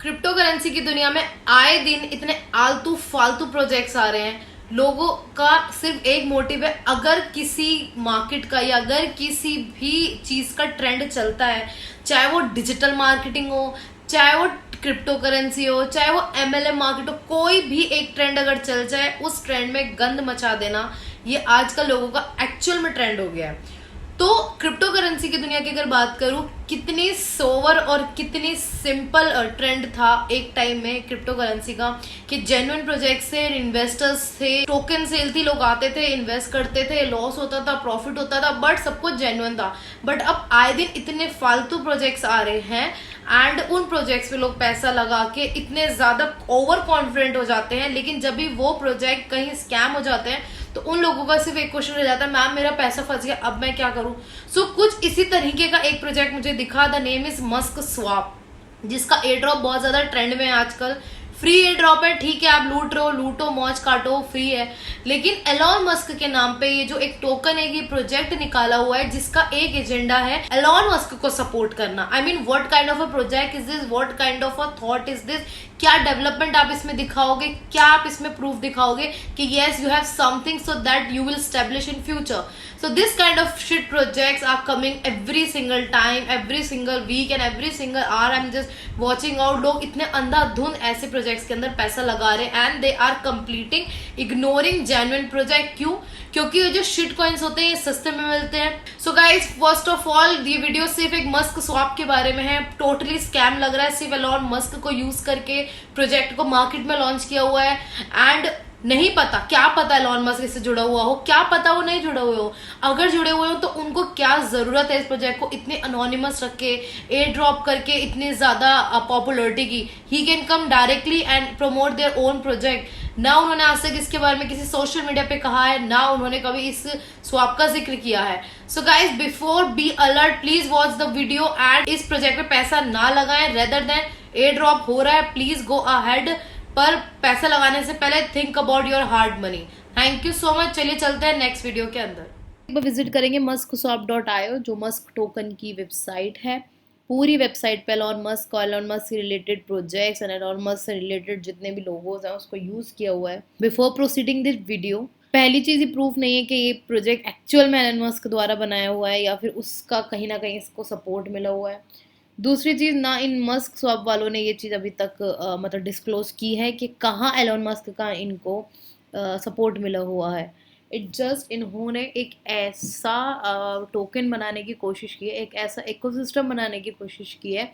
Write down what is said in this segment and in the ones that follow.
Crypto currency की दुनिया में आए दिन इतने आलतू फालतू प्रोजेक्ट्स आ रहे हैं। लोगों का सिर्फ एक मोटिव है, अगर किसी मार्केट का या अगर किसी भी चीज का ट्रेंड चलता है, चाहे वो डिजिटल मार्केटिंग हो, चाहे वो क्रिप्टो करेंसी हो, चाहे वो एमएलएम मार्केट हो, कोई भी एक ट्रेंड अगर चल जाए उस ट्रेंड में गंद मचा देना, ये आजकल लोगों का एक्चुअल में ट्रेंड हो गया है। तो क्रिप्टो करेंसी की दुनिया की अगर बात करूं, कितनी सोवर और कितनी सिंपल ट्रेंड था एक टाइम में क्रिप्टो करेंसी का, कि जेन्युइन प्रोजेक्ट से इन्वेस्टर्स थे, टोकन सेल थी, लोग आते थे, इन्वेस्ट करते थे, लॉस होता था, प्रॉफिट होता था, बट सब कुछ जेन्युइन था। बट अब आए दिन इतने फालतू प्रोजेक्ट्स आ रहे हैं एंड उन प्रोजेक्ट्स पे लोग पैसा लगा के इतने ज्यादा ओवर कॉन्फिडेंट हो जाते हैं, लेकिन जब भी वो प्रोजेक्ट कहीं स्कैम हो जाते हैं तो उन लोगों का सिर्फ एक क्वेश्चन रह जाता है, मैम मेरा पैसा फंस गया, अब मैं क्या करूं। कुछ इसी तरीके का एक प्रोजेक्ट मुझे दिखा, the name is Musk swap, जिसका एयर ड्रॉप बहुत ज्यादा ट्रेंड में है आजकल। फ्री एयर ड्रॉप है, ठीक है, आप लूट रहे हो, लूटो, मौज काटो, फ्री है। लेकिन एलॉन मस्क के नाम पे ये जो एक टोकन है, ये प्रोजेक्ट निकाला हुआ है जिसका एक एजेंडा है एलॉन मस्क को सपोर्ट करना। I mean what kind of a project is this, what kind of a thought is this, क्या डेवलपमेंट आप इसमें दिखाओगे, क्या आप इसमें प्रूफ दिखाओगे कि yes you have something so that you will establish in future. So this kind of shit projects are coming every single time, every single week and every single hour. I'm just watching out. लोग इतने अंधाधुंध ऐसे projects के अंदर पैसा लगा रहे हैं and they are completing ignoring genuine project. क्यों? क्योंकि ये जो शिट कॉइन्स होते हैं ये सस्ते में मिलते हैं। So guys, first of all ये वीडियो सिर्फ एक मस्क स्वैप के बारे में है, टोटली स्कैम लग रहा है। सिर्फ एलॉन मस्क को यूज करके प्रोजेक्ट को मार्केट में लॉन्च किया हुआ है एंड नहीं पता, क्या पता एलॉन मस्क इससे जुड़ा हुआ हो, क्या पता वो नहीं जुड़े हुए हो। अगर जुड़े हुए हो तो उनको क्या जरूरत है इस प्रोजेक्ट को इतने अनोनिमस रख के, एयर ड्रॉप करके इतनी ज्यादा पॉपुलरिटी की। He can come directly and promote their own project. ना उन्होंने आज तक इसके बारे में किसी सोशल मीडिया पे कहा है, ना उन्होंने कभी इस स्वैप का जिक्र किया है। So guys, before be alert, please watch the video and इस प्रोजेक्ट पे पैसा ना लगाएं। रेदर देन एयर ड्रॉप हो रहा है, प्लीज गो अहेड, पर पैसा लगाने से पहले think about your hard money. Thank you so much. चलिए चलते हैं नेक्स्ट वीडियो के अंदर। एक बार विजिट करेंगे muskswap.io, जो मस्क टोकन की वेबसाइट है। पूरी वेबसाइट पे एलॉन मस्क और एलॉन मस्क से related projects and Elon Musk से रिलेटेड जितने भी लोगोज हैं उसको यूज किया हुआ है। बिफोर प्रोसीडिंग दिस वीडियो, पहली चीज, ये प्रूफ नहीं है कि ये प्रोजेक्ट एक्चुअल में एलॉन मस्क द्वारा बनाया हुआ है या फिर उसका कहीं ना कहीं इसको सपोर्ट मिला हुआ है। दूसरी चीज़, ना इन मस्क स्वैप वालों ने ये चीज़ अभी तक मतलब डिस्क्लोज की है कि कहाँ एलॉन मस्क का इनको सपोर्ट मिला हुआ है। इट जस्ट इन्होंने एक ऐसा टोकन बनाने की कोशिश की है, एक ऐसा इकोसिस्टम बनाने की कोशिश की है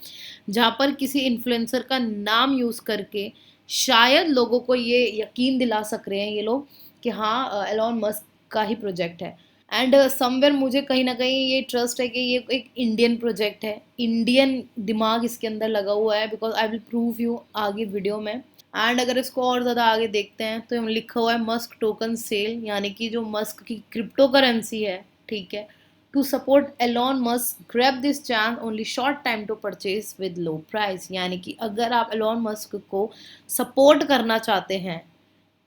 जहाँ पर किसी इन्फ्लुएंसर का नाम यूज़ करके शायद लोगों को ये यकीन दिला सक रहे हैं ये लोग कि हाँ एलॉन मस्क का ही प्रोजेक्ट है। एंड समवेयर मुझे कहीं ना कहीं ये ट्रस्ट है कि ये एक इंडियन प्रोजेक्ट है, इंडियन दिमाग इसके अंदर लगा हुआ है, because I will prove you आगे वीडियो में। एंड अगर इसको और ज़्यादा आगे देखते हैं तो हम लिखा हुआ है मस्क टोकन सेल, यानी कि जो मस्क की क्रिप्टो करेंसी है, ठीक है, to support Elon Musk grab this chance only short time to purchase with low price. यानी कि अगर आप एलॉन मस्क को सपोर्ट करना चाहते हैं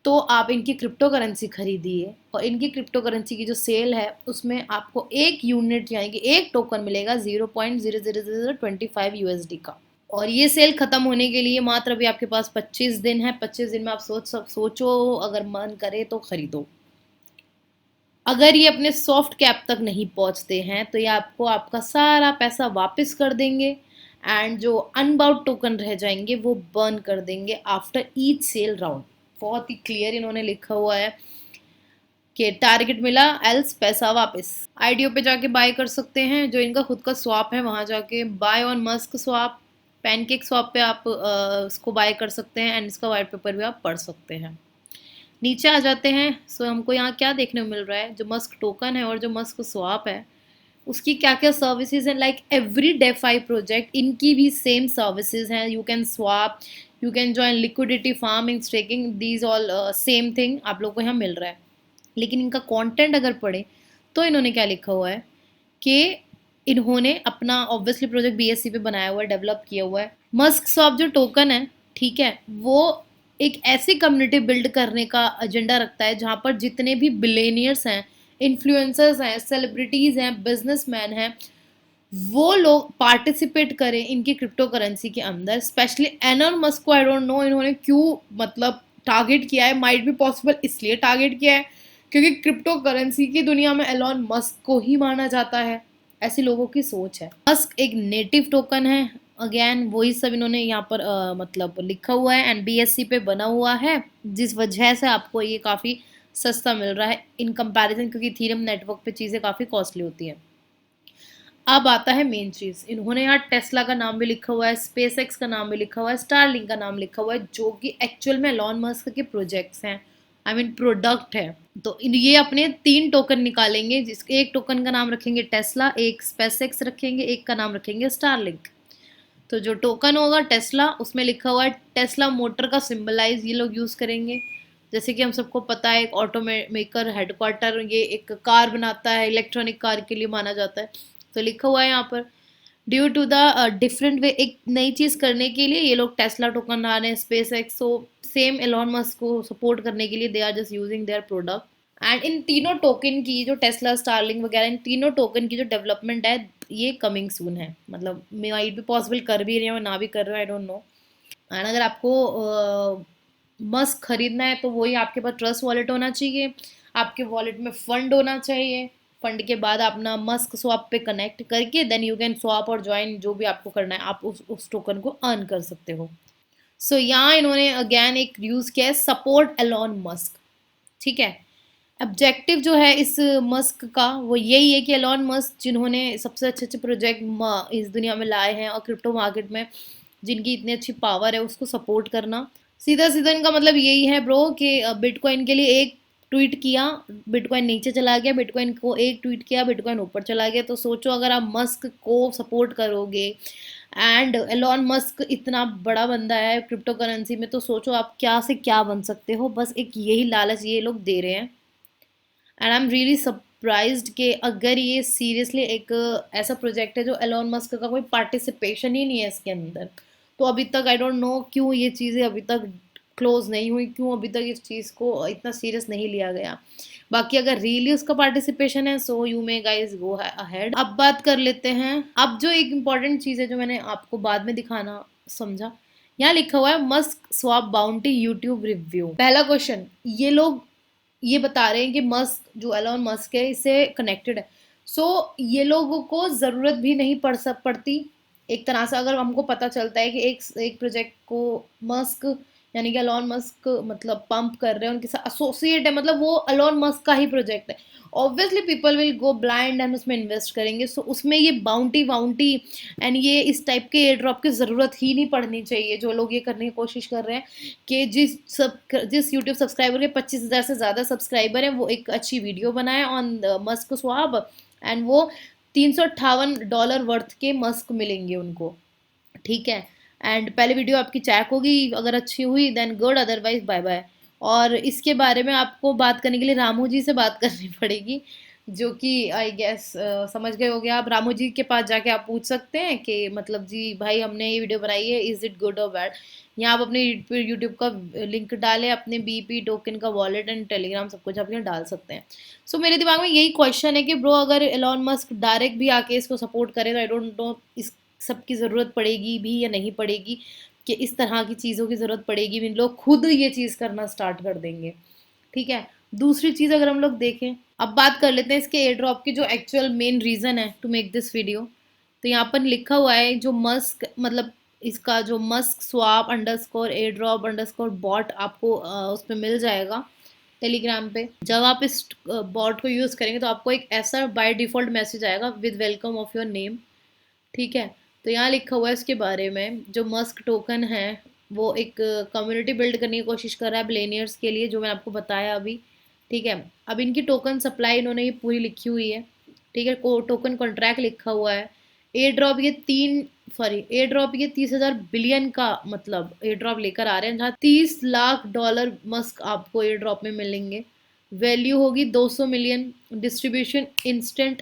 तो आप इनकी क्रिप्टो करेंसी खरीदिए, और इनकी क्रिप्टो करेंसी की जो सेल है उसमें आपको एक यूनिट यानी कि एक टोकन मिलेगा 0.00025 यूएसडी का। और ये सेल खत्म होने के लिए मात्र अभी आपके पास 25 दिन है। 25 दिन में आप सोचो अगर मन करे तो खरीदो। अगर ये अपने सॉफ्ट कैप तक नहीं पहुंचते हैं तो ये आपको आपका सारा पैसा वापस कर देंगे एंड जो अनबाउंड टोकन रह जाएंगे वो बर्न कर देंगे आफ्टर ईच सेल राउंड। बहुत ही क्लियर इन्होंने लिखा हुआ है कि टारगेट मिला एल्स पैसा वापस। आईडियो पे जाके बाय कर सकते हैं, जो इनका खुद का स्वैप है वहां जाके by on Musk swap, pancake swap पे आप इसको बाय कर सकते हैं एंड इसका वाइट पेपर भी आप पढ़ सकते हैं। नीचे आ जाते हैं। सो हमको यहाँ क्या देखने को मिल रहा है, जो मस्क टोकन है और जो मस्क स्वैप है उसकी क्या क्या सर्विसेज हैं। लाइक एवरी डेफाई प्रोजेक्ट, इनकी भी सेम सर्विसेज हैं। You can swap, you can join liquidity, farming, staking, these all same thing आप लोग को यहाँ मिल रहा है। लेकिन इनका कंटेंट अगर पढ़े तो इन्होंने क्या लिखा हुआ है कि इन्होंने अपना ऑब्वियसली प्रोजेक्ट बीएससी पे बनाया हुआ है, डेवलप किया हुआ है। मस्क स्वैप जो टोकन है, ठीक है, वो एक ऐसी कम्युनिटी बिल्ड करने का एजेंडा रखता है जहाँ पर जितने भी बिलेनियर्स हैं, इन्फ्लुएंसर्स हैं, सेलिब्रिटीज़ हैं, बिजनेसमैन हैं, वो लोग पार्टिसिपेट करें इनकी क्रिप्टो करेंसी के अंदर। स्पेशली एलन मस्क को आई डोंट नो इन्होंने क्यों मतलब टारगेट किया है, माइट बी पॉसिबल इसलिए टारगेट किया है क्योंकि क्रिप्टो करेंसी की दुनिया में एलन मस्क को ही माना जाता है, ऐसी लोगों की सोच है। मस्क एक नेटिव टोकन है, अगेन वही सब इन्होंने यहाँ पर मतलब लिखा हुआ है, एनबीएससी पे बना हुआ है, जिस वजह से आपको ये काफ़ी सस्ता मिल रहा है इन कंपैरिजन, क्योंकि इथेरियम नेटवर्क पे चीज़ें काफ़ी कॉस्टली होती हैं। अब आता है मेन चीज, इन्होंने यहाँ टेस्ला का नाम भी लिखा हुआ है, स्पेस एक्स का नाम भी लिखा हुआ है, स्टारलिंक का नाम लिखा हुआ है, जो कि एक्चुअल में एलॉन मस्क के प्रोजेक्ट्स हैं, आई मीन प्रोडक्ट है। तो ये अपने 3 टोकन निकालेंगे, जिसके एक टोकन का नाम रखेंगे टेस्ला, एक स्पेस एक्स रखेंगे, एक का नाम रखेंगे स्टारलिंक। तो जो टोकन होगा टेस्ला, उसमें लिखा हुआ है टेस्ला मोटर का सिंबलाइज ये लोग यूज करेंगे। जैसे कि हम सबको पता है एक ऑटो मेकर हेडक्वार्टर ये एक कार बनाता है, इलेक्ट्रॉनिक कार के लिए माना जाता है, तो लिखा हुआ है यहाँ पर due to the different way, एक नई चीज करने के लिए ये लोग टेस्ला टोकन ला रहे हैं, SpaceX, so same Elon Musk को सपोर्ट करने के लिए they are just using their product. And इन तीनों टोकन की जो टेस्ला स्टारलिंक वगैरह इन तीनों टोकन की जो डेवलपमेंट है ये कमिंग सून है, मतलब माइट भी पॉसिबल कर भी रहे हो ना भी कर रहे हो, आई डोंट नो। एंड अगर आपको मस्क खरीदना है तो वही आपके पास ट्रस्ट वॉलेट होना चाहिए, आपके वॉलेट में फंड होना चाहिए, फंड के बाद अपना मस्क स्वैप पे कनेक्ट करके देन यू कैन स्वैप और ज्वाइन, जो भी आपको करना है आप उस टोकन को अर्न कर सकते हो। सो यहाँ इन्होंने अगेन एक यूज किया है सपोर्ट एलॉन मस्क, ठीक है। ऑब्जेक्टिव जो है इस मस्क का वो यही है कि एलॉन मस्क जिन्होंने सबसे अच्छे अच्छे प्रोजेक्ट इस दुनिया में लाए हैं और क्रिप्टो मार्केट में जिनकी इतनी अच्छी पावर है उसको सपोर्ट करना। सीधा सीधा इनका मतलब यही है ब्रो कि बिटकॉइन के लिए एक ट्वीट किया, बिटकॉइन नीचे चला गया, बिटकॉइन को एक ट्वीट किया, बिटकॉइन ऊपर चला गया। तो सोचो अगर आप मस्क को सपोर्ट करोगे एंड एलॉन मस्क इतना बड़ा बंदा है क्रिप्टो करेंसी में, तो सोचो आप क्या से क्या बन सकते हो। बस एक यही लालच ये लोग दे रहे हैं and I am really surprised कि अगर ये सीरियसली एक ऐसा प्रोजेक्ट है जो एलॉन मस्क का कोई पार्टिसिपेशन ही नहीं है इसके अंदर, तो अभी तक आई डोंट नो क्यों ये चीज़ें अभी तक क्लोज नहीं हुई, क्यों अभी तक इस चीज़ को इतना सीरियस नहीं लिया गया। बाकी अगर रियली उसका पार्टिसिपेशन है so you may guys go ahead. अब बात कर लेते हैं, अब जो एक इम्पॉर्टेंट चीज़ है जो मैंने आपको बाद में दिखाना समझा, यहाँ लिखा हुआ है Musk swap bounty YouTube review. पहला क्वेश्चन, ये लोग ये बता रहे हैं कि मस्क जो एलॉन मस्क है इससे कनेक्टेड है, सो ये लोगों को ज़रूरत भी नहीं पड़ती एक तरह से। अगर हमको पता चलता है कि एक प्रोजेक्ट को मस्क यानी कि एलॉन मस्क मतलब पंप कर रहे हैं, उनके साथ एसोसिएट है, मतलब वो एलॉन मस्क का ही प्रोजेक्ट है, obviously people will go blind and उसमें इन्वेस्ट करेंगे। सो उसमें ये बाउंटी वाउंटी एंड ये इस टाइप के एयर ड्रॉप की ज़रूरत ही नहीं पड़नी चाहिए। जो लोग ये करने की कोशिश कर रहे हैं कि जिस यूट्यूब सब्सक्राइबर के 25,000 से ज़्यादा सब्सक्राइबर हैं वो एक अच्छी वीडियो बनाए ऑन मस्क स्वैप एंड वो $358 वर्थ के मस्क मिलेंगे उनको, ठीक है। एंड पहले वीडियो आपकी चेक होगी, अगर अच्छी हुई then good, otherwise bye bye. और इसके बारे में आपको बात करने के लिए रामू जी से बात करनी पड़ेगी, जो कि आई गेस समझ गए होगे आप। रामू जी के पास जाके आप पूछ सकते हैं कि मतलब जी भाई हमने ये वीडियो बनाई है, इज़ इट गुड और बैड। यहाँ आप अपने यूट्यूब का लिंक डालें, अपने बीपी टोकन का वॉलेट एंड टेलीग्राम सब कुछ आप यहाँ डाल सकते हैं। सो मेरे दिमाग में यही क्वेश्चन है कि ब्रो अगर एलॉन मस्क डायरेक्ट भी आके इसको सपोर्ट करे तो आई डोंट नो इस सबकी ज़रूरत पड़ेगी भी या नहीं पड़ेगी, कि इस तरह की चीज़ों की ज़रूरत पड़ेगी भी, लोग खुद ये चीज़ करना स्टार्ट कर देंगे, ठीक है। दूसरी चीज़ अगर हम लोग देखें, अब बात कर लेते हैं इसके एयर ड्रॉप की जो एक्चुअल मेन रीज़न है टू मेक दिस वीडियो। तो यहाँ पर लिखा हुआ है जो मस्क मतलब इसका जो Musk swap underscore airdrop underscore bot आपको उस पर मिल जाएगा टेलीग्राम पे। जब आप इस बॉट को यूज़ करेंगे तो आपको एक ऐसा बाय डिफ़ॉल्ट मैसेज आएगा with welcome of your name, ठीक है। तो यहाँ लिखा हुआ है इसके बारे में, जो मस्क टोकन है वो एक कम्युनिटी बिल्ड करने की कोशिश कर रहा है बिलियनियर्स के लिए, जो मैंने आपको बताया अभी, ठीक है। अब इनकी टोकन सप्लाई इन्होंने ये पूरी लिखी हुई है, ठीक है। टोकन कॉन्ट्रैक्ट लिखा हुआ है। एयर ड्रॉप ये 30,000 बिलियन का मतलब एयर ड्रॉप लेकर आ रहे हैं, जहाँ $30 लाख मस्क आपको एयर ड्रॉप में मिलेंगे। वैल्यू होगी 200 मिलियन। डिस्ट्रीब्यूशन इंस्टेंट,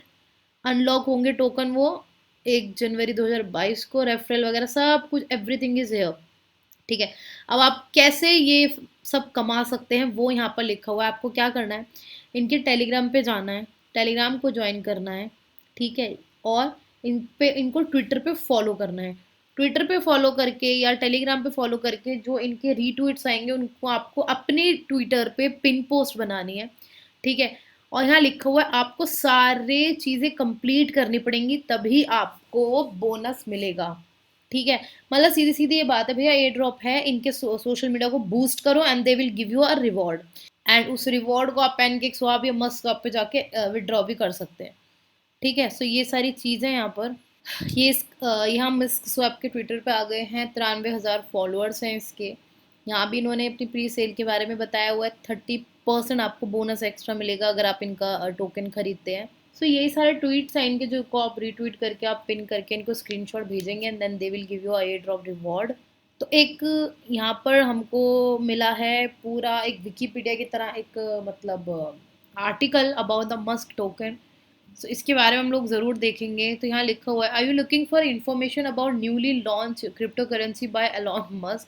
अनलॉक होंगे टोकन वो 1 जनवरी 2022 को। रेफरल वगैरह सब कुछ एवरीथिंग इज हेयर, ठीक है। अब आप कैसे ये सब कमा सकते हैं वो यहाँ पर लिखा हुआ है। आपको क्या करना है, इनके टेलीग्राम पे जाना है, टेलीग्राम को ज्वाइन करना है, ठीक है। और इनको ट्विटर पे फॉलो करना है। ट्विटर पे फॉलो करके या टेलीग्राम पे फॉलो करके जो इनके रीट्वीट्स आएंगे उनको आपको अपने ट्विटर पे पिन पोस्ट बनानी है, ठीक है। और यहाँ लिखा हुआ है आपको सारे चीज़ें कंप्लीट करनी पड़ेंगी तभी आपको बोनस मिलेगा, ठीक है। मतलब सीधी सीधी ये बात है भैया, एयर ड्रॉप है, इनके सोशल मीडिया को बूस्ट करो and they will give you a reward, and उस रिवॉर्ड को आप पैनकेक स्वैप या मस्क स्वैप पे जाके विड्रॉ भी कर सकते हैं, ठीक है। सो ये सारी चीज़ें यहाँ पर यहाँ मिस्क स्वैप के ट्विटर पे आ गए हैं, 93,000 फॉलोअर्स हैं इसके। यहाँ भी इन्होंने अपनी प्री सेल के बारे में बताया हुआ है, 30% आपको बोनस एक्स्ट्रा मिलेगा अगर आप इनका टोकन खरीदते हैं। सो यही सारे ट्वीट्स हैं इनके जो को आप रीट्वीट करके आप पिन करके इनको स्क्रीनशॉट भेजेंगे and then they will give you a airdrop reward. तो एक यहाँ पर हमको मिला है पूरा एक विकीपीडिया की तरह एक मतलब article about the Musk token. So इसके बारे में हम लोग ज़रूर देखेंगे। तो यहाँ लिखा हुआ है, are you looking for information about newly launch cryptocurrency by Elon Musk.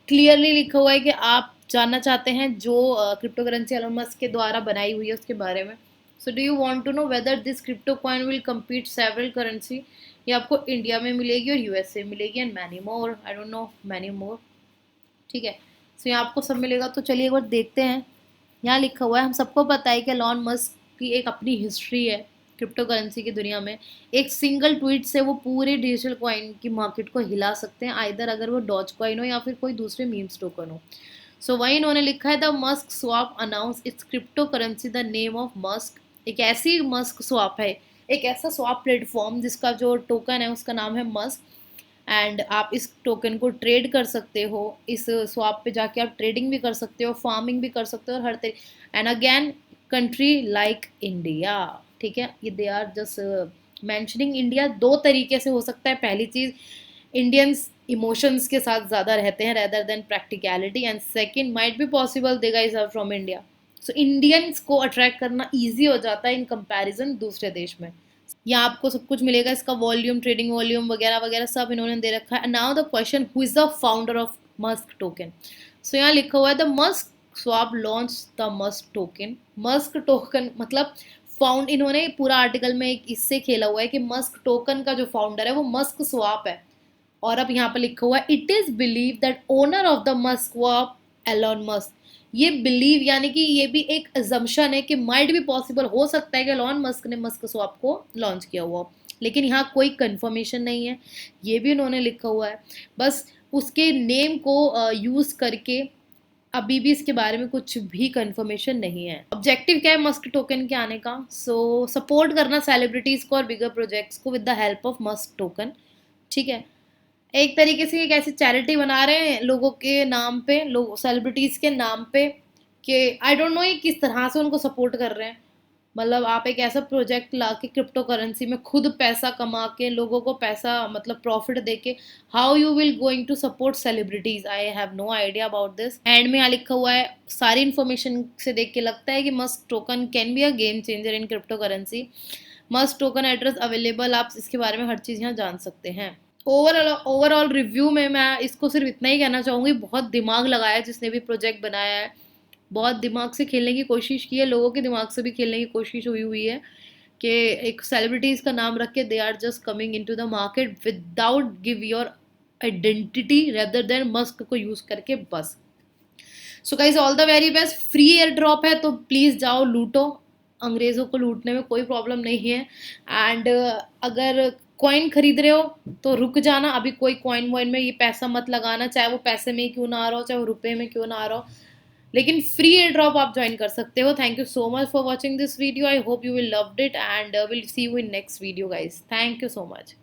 Clearly लिखा हुआ है कि आप जानना चाहते हैं जो क्रिप्टो करेंसी एलॉन मस्क के द्वारा बनाई हुई है उसके बारे में। So do you want to know whether this crypto coin will compete several currency. ये आपको इंडिया में मिलेगी और यूएसए मिलेगी and many more, I don't know many more, ठीक है। सो यहाँ आपको सब मिलेगा। तो चलिए एक बार देखते हैं। यहाँ लिखा हुआ है, हम सबको पता है कि एलॉन मस्क की एक अपनी हिस्ट्री है क्रिप्टो करेंसी की दुनिया में। एक सिंगल ट्वीट से वो पूरे डिजिटल कॉइन की मार्केट को हिला सकते हैं, आइदर अगर वो डॉज कॉइन हो या फिर कोई दूसरे मीम्स टोकन हो। सो वही इन्होंने लिखा है, the Musk swap announce it's crypto currency the name of Musk. एक ऐसी मस्क स्वैप है, एक ऐसा स्वैप प्लेटफॉर्म जिसका जो टोकन है उसका नाम है मस्क, एंड आप इस टोकन को ट्रेड कर सकते हो। इस स्वैप पे जाके आप ट्रेडिंग भी कर सकते हो, फार्मिंग भी कर सकते हो और हर तरीके। And again country like India, ठीक है। ये they are just mentioning India. दो तरीके से हो सकता है। पहली चीज़, इंडियंस इमोशंस के साथ ज़्यादा रहते हैं rather than practicality, and second might be possible they guys are from India. So Indians को अट्रैक्ट करना ईजी हो जाता है इन कंपैरिजन दूसरे देश में। यहाँ आपको सब कुछ मिलेगा, इसका वॉल्यूम, ट्रेडिंग वॉल्यूम वगैरह वगैरह सब इन्होंने दे रखा है। Now the question, who is the founder of Musk token. So यहाँ लिखा हुआ है, the Musk swap launch the Musk token. Musk token मतलब फाउंड, इन्होंने पूरा आर्टिकल में एक इससे खेला हुआ है कि मस्क टोकन का जो फाउंडर है वो मस्क स्वैप है। और अब यहाँ पर लिखा हुआ है, it is believe that owner of the Musk swap Elon Musk. ये बिलीव यानी कि ये भी एक अजम्पशन है कि माइट भी पॉसिबल हो सकता है कि एलॉन मस्क ने मस्क स्वैप को लॉन्च किया हुआ, लेकिन यहाँ कोई कंफर्मेशन नहीं है। ये भी उन्होंने लिखा हुआ है, बस उसके नेम को यूज़ करके अभी भी इसके बारे में कुछ भी कंफर्मेशन नहीं है। ऑब्जेक्टिव क्या है मस्क टोकन के आने का? सो सपोर्ट करना सेलिब्रिटीज़ को और बिगर प्रोजेक्ट्स को with the help of Musk token, ठीक है। एक तरीके से एक ऐसी चैरिटी बना रहे हैं लोगों के नाम पे, लोग सेलिब्रिटीज़ के नाम पे, कि आई डोंट नो ये किस तरह से उनको सपोर्ट कर रहे हैं। मतलब आप एक ऐसा प्रोजेक्ट ला के क्रिप्टो करेंसी में खुद पैसा कमा के लोगों को पैसा मतलब प्रॉफिट दे के, how you will going to support celebrities? I have no idea about this. End में यहाँ लिखा हुआ है, सारी इन्फॉर्मेशन से देख के लगता है कि Musk token can be a game changer in crypto currency. Musk token address available, आप इसके बारे में हर चीज़ यहाँ जान सकते हैं। ओवरऑल रिव्यू में मैं इसको सिर्फ इतना ही कहना चाहूँगी, बहुत दिमाग लगाया जिसने भी प्रोजेक्ट बनाया है, बहुत दिमाग से खेलने की कोशिश की है, लोगों के दिमाग से भी खेलने की कोशिश हुई है कि एक सेलिब्रिटीज़ का नाम रख के they are just coming into the market without give your identity rather than Musk को यूज़ करके बस। So guys all the very best. Free airdrop है तो प्लीज़ जाओ लूटो, अंग्रेज़ों को लूटने में कोई प्रॉब्लम नहीं है। एंड अगर कॉइन खरीद रहे हो तो रुक जाना, अभी कोई कॉइन वॉइन में ये पैसा मत लगाना, चाहे वो पैसे में क्यों ना आ रहा हो, चाहे वो रुपए में क्यों ना आ रहा हो, लेकिन फ्री एयर ड्रॉप आप ज्वाइन कर सकते हो। Thank you so much for watching this video, I hope you will loved it and will see you in next video guys. Thank you so much.